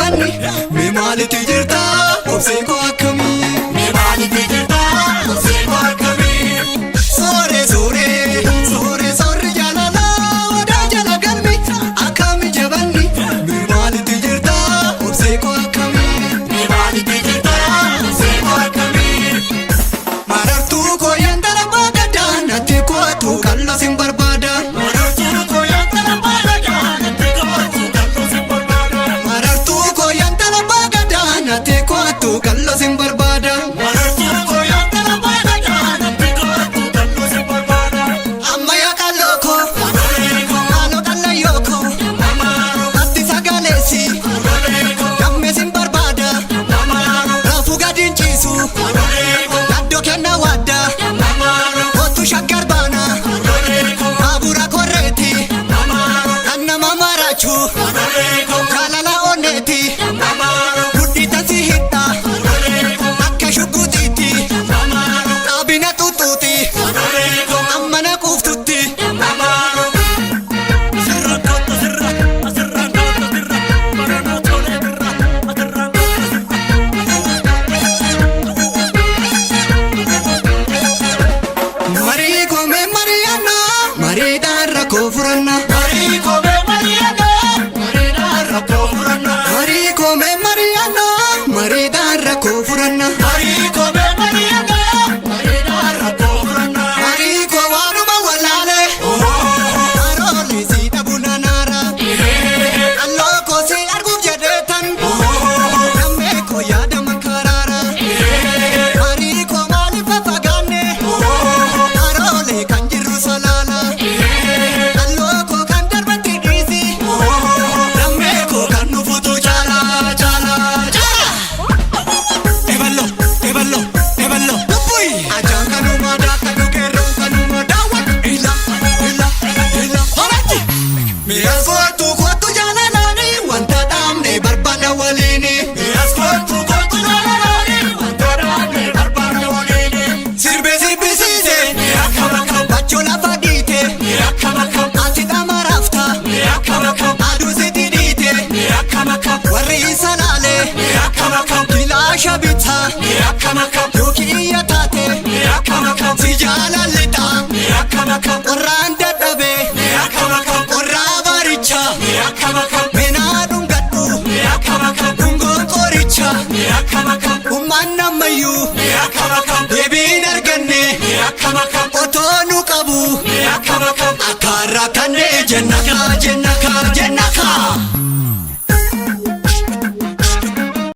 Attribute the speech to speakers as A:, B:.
A: jabanni me maalitti jirta obsee koo akkamii me maalitti jirta obsee koo akkamii soore soore soore soore jaalala wadaa jala galmi akkami jabanni me maalitti jirta obsee koo akkamii me maalitti jirta obsee koo akkamii marartuu koo yandala baagadaa natti kootu kallo sin barbaada kallo sin barbaada amma yaa kalloko alo kallayoko atti sagaleesi gamme sin barbaada raafu gadin ciisu yaddoo kenna waadda kottu shaggar baana baabura korreeti kan nama maraachu jaalala onneeti gudditasi hidha abina tututi ammana kuftutti marii kome mariana marii darra kofuranna marii kome mariana marii darra kofuranna marii kome mariana marii darra kofuranna marii kome mariana shabita yoki yatate si jaalalita qorraan dadhabe qorraa baricha meenaadhun gadhu dhungoon qoricha ummaan nammayyuu deebiin arganne otoo nu qabu akkaarraa kannee jennaka